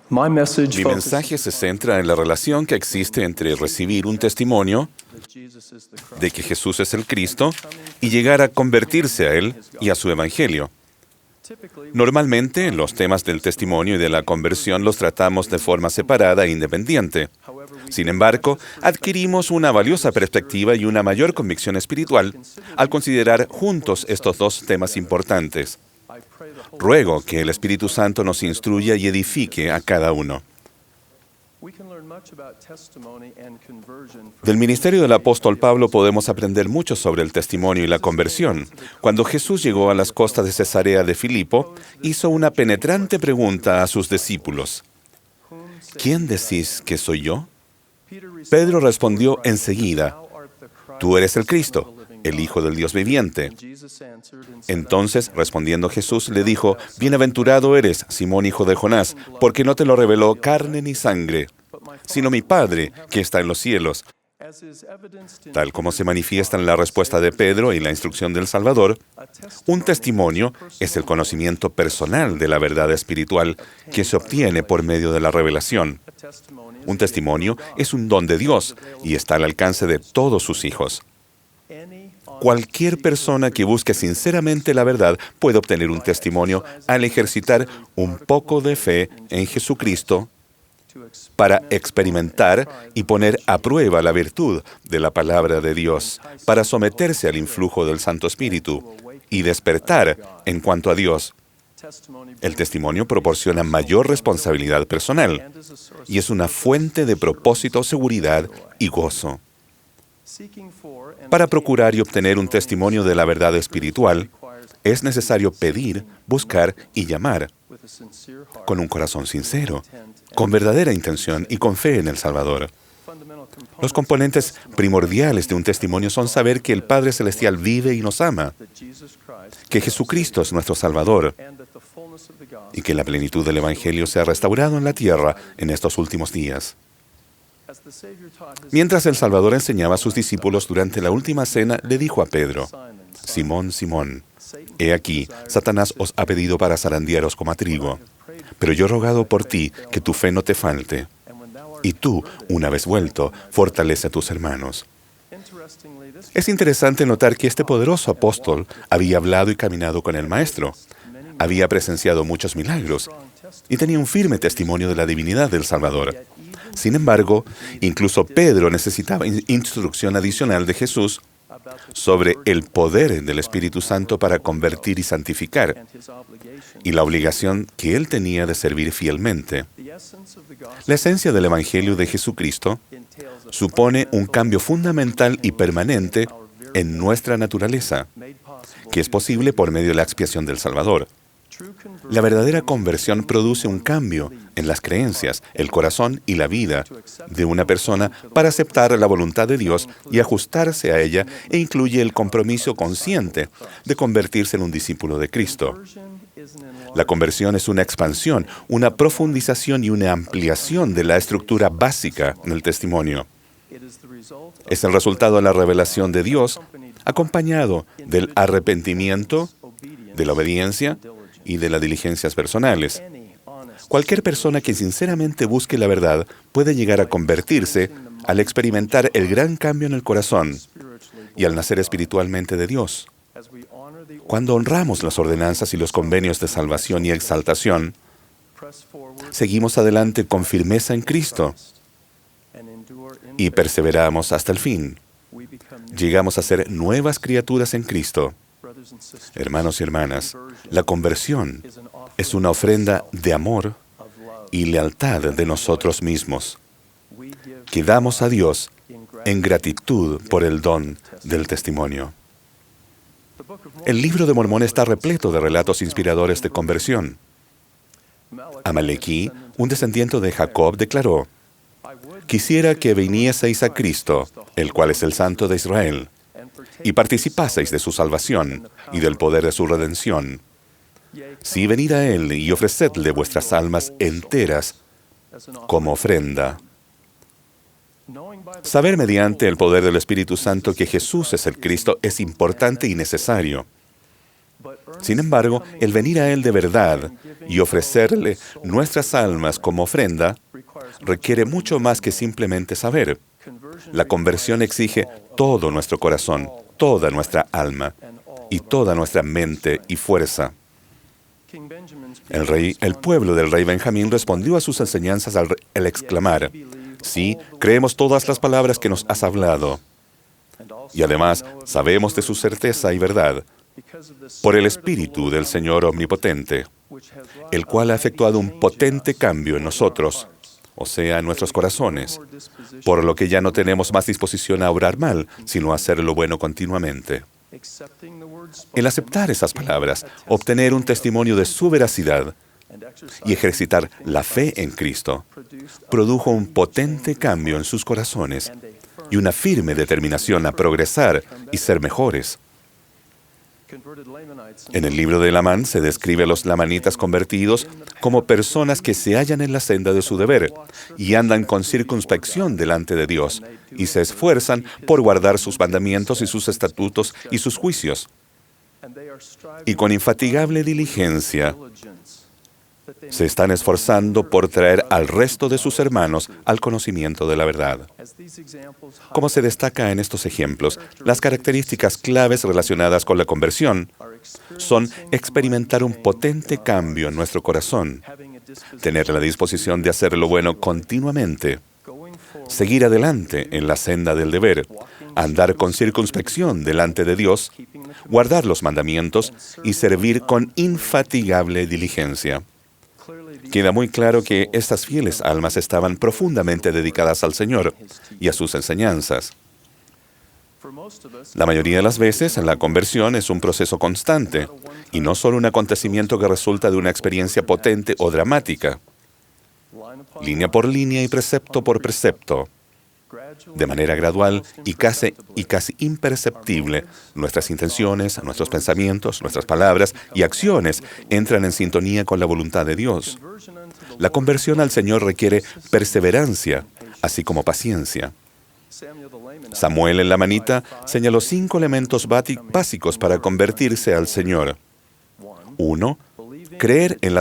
Mi mensaje se centra en la relación que existe entre recibir un testimonio de que Jesús es el Cristo y llegar a convertirse a Él y a su Evangelio. Normalmente, los temas del testimonio y de la conversión los tratamos de forma separada e independiente. Sin embargo, adquirimos una valiosa perspectiva y una mayor convicción espiritual al considerar juntos estos dos temas importantes. Ruego que el Espíritu Santo nos instruya y edifique a cada uno. Del ministerio del apóstol Pablo podemos aprender mucho sobre el testimonio y la conversión. Cuando Jesús llegó a las costas de Cesarea de Filipo, hizo una penetrante pregunta a sus discípulos. ¿Quién decís que soy yo? Pedro respondió enseguida, tú eres el Cristo, el Hijo del Dios viviente. Entonces, respondiendo Jesús, le dijo, bienaventurado eres, Simón, hijo de Jonás, porque no te lo reveló carne ni sangre, sino mi Padre, que está en los cielos. Tal como se manifiesta en la respuesta de Pedro y la instrucción del Salvador, un testimonio es el conocimiento personal de la verdad espiritual que se obtiene por medio de la revelación. Un testimonio es un don de Dios y está al alcance de todos sus hijos. Cualquier persona que busque sinceramente la verdad puede obtener un testimonio al ejercitar un poco de fe en Jesucristo para experimentar y poner a prueba la virtud de la palabra de Dios, para someterse al influjo del Santo Espíritu y despertar en cuanto a Dios. El testimonio proporciona mayor responsabilidad personal y es una fuente de propósito, seguridad y gozo. Para procurar y obtener un testimonio de la verdad espiritual, es necesario pedir, buscar y llamar con un corazón sincero, con verdadera intención y con fe en el Salvador. Los componentes primordiales de un testimonio son saber que el Padre Celestial vive y nos ama, que Jesucristo es nuestro Salvador y que la plenitud del Evangelio se ha restaurado en la tierra en estos últimos días. Mientras el Salvador enseñaba a sus discípulos durante la última cena, le dijo a Pedro, Simón, Simón, he aquí, Satanás os ha pedido para zarandearos como a trigo, pero yo he rogado por ti que tu fe no te falte. Y tú, una vez vuelto, fortalece a tus hermanos. Es interesante notar que este poderoso apóstol había hablado y caminado con el Maestro, había presenciado muchos milagros y tenía un firme testimonio de la divinidad del Salvador. Sin embargo, incluso Pedro necesitaba instrucción adicional de Jesús sobre el poder del Espíritu Santo para convertir y santificar, y la obligación que él tenía de servir fielmente. La esencia del Evangelio de Jesucristo supone un cambio fundamental y permanente en nuestra naturaleza, que es posible por medio de la expiación del Salvador. La verdadera conversión produce un cambio en las creencias, el corazón y la vida de una persona para aceptar la voluntad de Dios y ajustarse a ella, e incluye el compromiso consciente de convertirse en un discípulo de Cristo. La conversión es una expansión, una profundización y una ampliación de la estructura básica del testimonio. Es el resultado de la revelación de Dios, acompañado del arrepentimiento, de la obediencia y de las diligencias personales. Cualquier persona que sinceramente busque la verdad puede llegar a convertirse al experimentar el gran cambio en el corazón y al nacer espiritualmente de Dios. Cuando honramos las ordenanzas y los convenios de salvación y exaltación, seguimos adelante con firmeza en Cristo y perseveramos hasta el fin. Llegamos a ser nuevas criaturas en Cristo. Hermanos y hermanas, la conversión es una ofrenda de amor y lealtad de nosotros mismos, que damos a Dios en gratitud por el don del testimonio. El libro de Mormón está repleto de relatos inspiradores de conversión. Amalequí, un descendiente de Jacob, declaró, «Quisiera que vinieseis a Cristo, el cual es el Santo de Israel, y participaseis de su salvación y del poder de su redención. Sí, venid a Él y ofrecedle vuestras almas enteras como ofrenda». Saber mediante el poder del Espíritu Santo que Jesús es el Cristo es importante y necesario. Sin embargo, el venir a Él de verdad y ofrecerle nuestras almas como ofrenda requiere mucho más que simplemente saber. La conversión exige todo nuestro corazón, toda nuestra alma y toda nuestra mente y fuerza. El pueblo del rey Benjamín respondió a sus enseñanzas al exclamar: sí, creemos todas las palabras que nos has hablado. Y además, sabemos de su certeza y verdad, por el Espíritu del Señor Omnipotente, el cual ha efectuado un potente cambio en nosotros, o sea, en nuestros corazones, por lo que ya no tenemos más disposición a obrar mal, sino a hacer lo bueno continuamente. El aceptar esas palabras, obtener un testimonio de su veracidad y ejercitar la fe en Cristo, produjo un potente cambio en sus corazones y una firme determinación a progresar y ser mejores. En el libro de Lamán se describe a los lamanitas convertidos como personas que se hallan en la senda de su deber y andan con circunspección delante de Dios y se esfuerzan por guardar sus mandamientos y sus estatutos y sus juicios. Y con infatigable diligencia se están esforzando por traer al resto de sus hermanos al conocimiento de la verdad. Como se destaca en estos ejemplos, las características claves relacionadas con la conversión son experimentar un potente cambio en nuestro corazón, tener la disposición de hacer lo bueno continuamente, seguir adelante en la senda del deber, andar con circunspección delante de Dios, guardar los mandamientos y servir con infatigable diligencia. Queda muy claro que estas fieles almas estaban profundamente dedicadas al Señor y a sus enseñanzas. La mayoría de las veces, la conversión es un proceso constante y no solo un acontecimiento que resulta de una experiencia potente o dramática. Línea por línea y precepto por precepto, de manera gradual y casi imperceptible, nuestras intenciones, nuestros pensamientos, nuestras palabras y acciones entran en sintonía con la voluntad de Dios. La conversión al Señor requiere perseverancia, así como paciencia. Samuel el lamanita señaló 5 elementos básicos para convertirse al Señor. 1. Creer en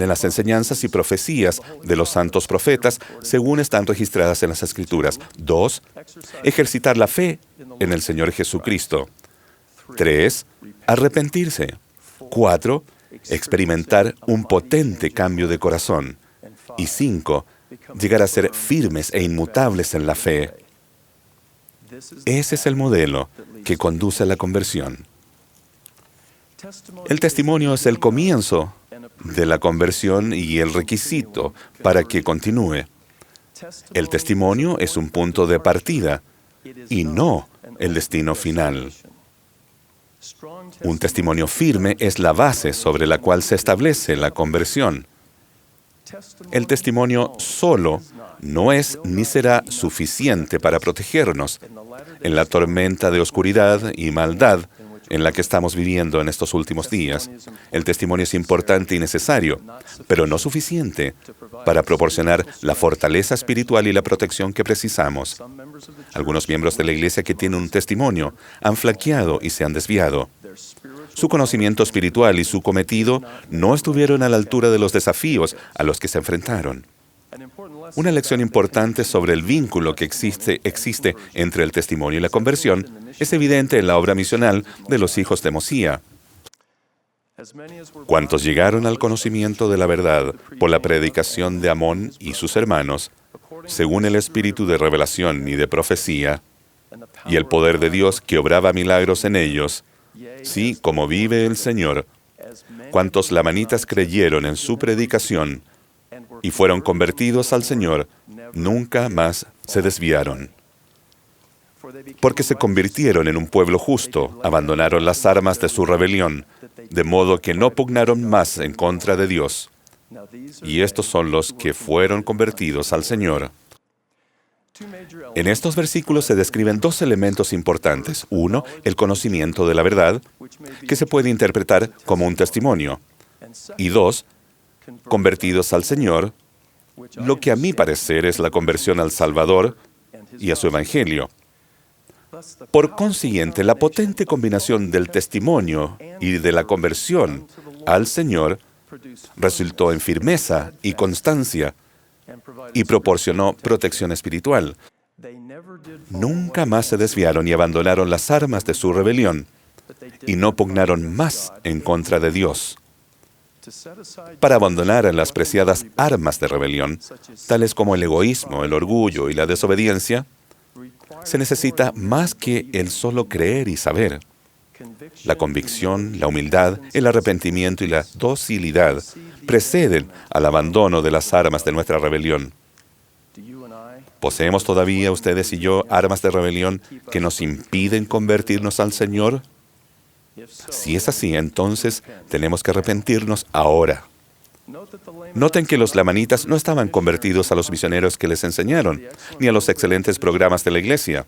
las enseñanzas y profecías de los santos profetas según están registradas en las Escrituras. 2. Ejercitar la fe en el Señor Jesucristo. 3. Arrepentirse. 4. Experimentar un potente cambio de corazón. Y 5. Llegar a ser firmes e inmutables en la fe. Ese es el modelo que conduce a la conversión. El testimonio es el comienzo de la conversión y el requisito para que continúe. El testimonio es un punto de partida y no el destino final. Un testimonio firme es la base sobre la cual se establece la conversión. El testimonio solo no es ni será suficiente para protegernos en la tormenta de oscuridad y maldad en la que estamos viviendo en estos últimos días. El testimonio es importante y necesario, pero no suficiente para proporcionar la fortaleza espiritual y la protección que precisamos. Algunos miembros de la Iglesia que tienen un testimonio han flaqueado y se han desviado. Su conocimiento espiritual y su cometido no estuvieron a la altura de los desafíos a los que se enfrentaron. Una lección importante sobre el vínculo que existe entre el testimonio y la conversión es evidente en la obra misional de los hijos de Mosía. Cuantos llegaron al conocimiento de la verdad por la predicación de Amón y sus hermanos, según el espíritu de revelación y de profecía, y el poder de Dios que obraba milagros en ellos, sí, como vive el Señor, cuantos lamanitas creyeron en su predicación y fueron convertidos al Señor, nunca más se desviaron. Porque se convirtieron en un pueblo justo, abandonaron las armas de su rebelión, de modo que no pugnaron más en contra de Dios. Y estos son los que fueron convertidos al Señor. En estos versículos se describen 2 elementos importantes. 1, el conocimiento de la verdad, que se puede interpretar como un testimonio. Y 2, convertidos al Señor, lo que a mi parecer es la conversión al Salvador y a su Evangelio. Por consiguiente, la potente combinación del testimonio y de la conversión al Señor resultó en firmeza y constancia y proporcionó protección espiritual. Nunca más se desviaron y abandonaron las armas de su rebelión y no pugnaron más en contra de Dios. Para abandonar las preciadas armas de rebelión, tales como el egoísmo, el orgullo y la desobediencia, se necesita más que el solo creer y saber. La convicción, la humildad, el arrepentimiento y la docilidad preceden al abandono de las armas de nuestra rebelión. ¿Poseemos todavía, ustedes y yo, armas de rebelión que nos impiden convertirnos al Señor? Si es así, entonces tenemos que arrepentirnos ahora. Noten que los lamanitas no estaban convertidos a los misioneros que les enseñaron, ni a los excelentes programas de la iglesia.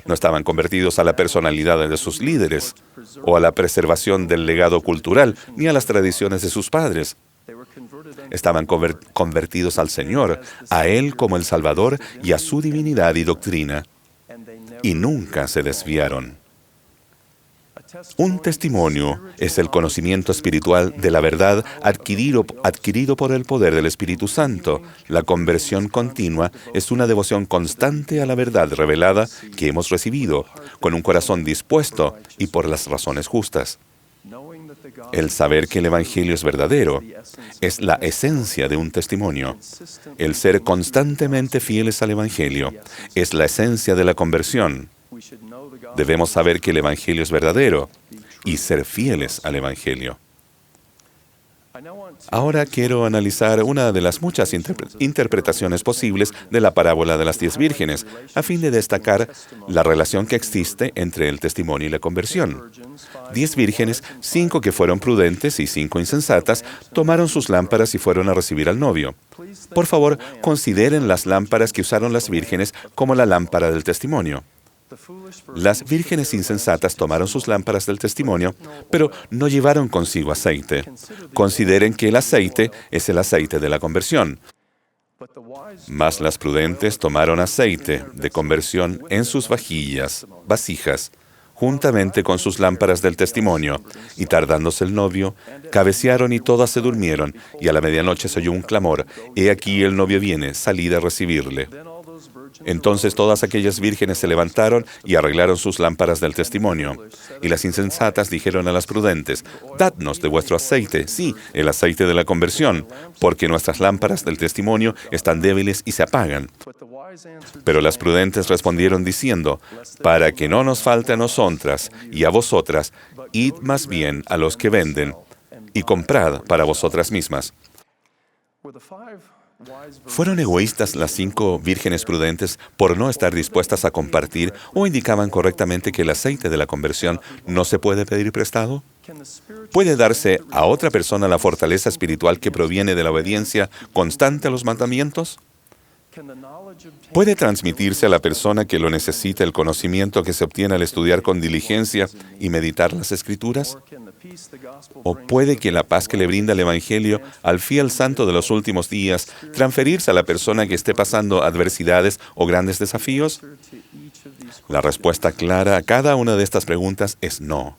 No estaban convertidos a la personalidad de sus líderes, o a la preservación del legado cultural, ni a las tradiciones de sus padres. Estaban convertidos al Señor, a Él como el Salvador y a su divinidad y doctrina, y nunca se desviaron. Un testimonio es el conocimiento espiritual de la verdad adquirido por el poder del Espíritu Santo. La conversión continua es una devoción constante a la verdad revelada que hemos recibido, con un corazón dispuesto y por las razones justas. El saber que el Evangelio es verdadero es la esencia de un testimonio. El ser constantemente fieles al Evangelio es la esencia de la conversión. Debemos saber que el Evangelio es verdadero y ser fieles al Evangelio. Ahora quiero analizar una de las muchas interpretaciones posibles de la parábola de las 10 vírgenes, a fin de destacar la relación que existe entre el testimonio y la conversión. 10 vírgenes, 5 que fueron prudentes y 5 insensatas, tomaron sus lámparas y fueron a recibir al novio. Por favor, consideren las lámparas que usaron las vírgenes como la lámpara del testimonio. Las vírgenes insensatas tomaron sus lámparas del testimonio, pero no llevaron consigo aceite. Consideren que el aceite es el aceite de la conversión. Mas las prudentes tomaron aceite de conversión en sus vasijas, juntamente con sus lámparas del testimonio, y tardándose el novio, cabecearon y todas se durmieron, y a la medianoche se oyó un clamor: «He aquí el novio viene, salid a recibirle». Entonces todas aquellas vírgenes se levantaron y arreglaron sus lámparas del testimonio. Y las insensatas dijeron a las prudentes: «Dadnos de vuestro aceite, sí, el aceite de la conversión, porque nuestras lámparas del testimonio están débiles y se apagan». Pero las prudentes respondieron diciendo: «Para que no nos falte a nosotras y a vosotras, id más bien a los que venden, y comprad para vosotras mismas». ¿Fueron egoístas las 5 vírgenes prudentes por no estar dispuestas a compartir, o indicaban correctamente que el aceite de la conversión no se puede pedir prestado? ¿Puede darse a otra persona la fortaleza espiritual que proviene de la obediencia constante a los mandamientos? ¿Puede transmitirse a la persona que lo necesita el conocimiento que se obtiene al estudiar con diligencia y meditar las Escrituras? ¿O puede que la paz que le brinda el Evangelio al fiel santo de los últimos días transferirse a la persona que esté pasando adversidades o grandes desafíos? La respuesta clara a cada una de estas preguntas es no.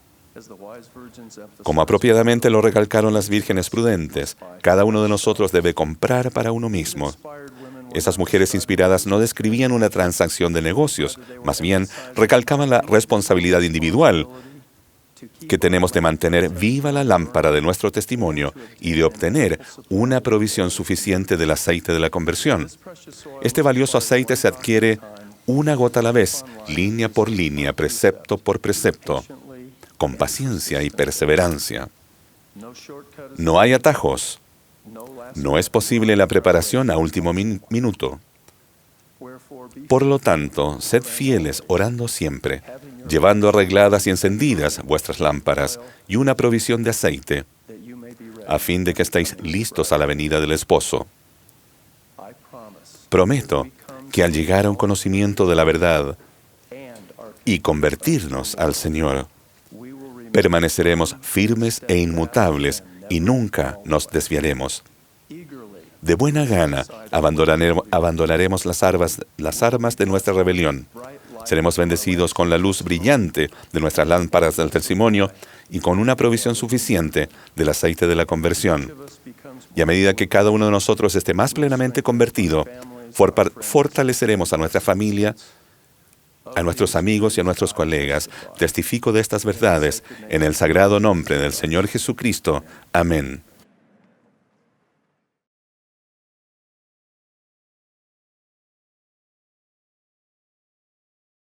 Como apropiadamente lo recalcaron las vírgenes prudentes, cada uno de nosotros debe comprar para uno mismo. Esas mujeres inspiradas no describían una transacción de negocios, más bien recalcaban la responsabilidad individual que tenemos de mantener viva la lámpara de nuestro testimonio y de obtener una provisión suficiente del aceite de la conversión. Este valioso aceite se adquiere una gota a la vez, línea por línea, precepto por precepto, con paciencia y perseverancia. No hay atajos. No es posible la preparación a último minuto. Por lo tanto, sed fieles orando siempre, llevando arregladas y encendidas vuestras lámparas y una provisión de aceite, a fin de que estéis listos a la venida del esposo. Prometo que al llegar a un conocimiento de la verdad y convertirnos al Señor, permaneceremos firmes e inmutables y nunca nos desviaremos. De buena gana abandonaremos las armas de nuestra rebelión, Seremos bendecidos con la luz brillante de nuestras lámparas del testimonio y con una provisión suficiente del aceite de la conversión. Y a medida que cada uno de nosotros esté más plenamente convertido, fortaleceremos a nuestra familia, a nuestros amigos y a nuestros colegas. Testifico de estas verdades en el sagrado nombre del Señor Jesucristo. Amén.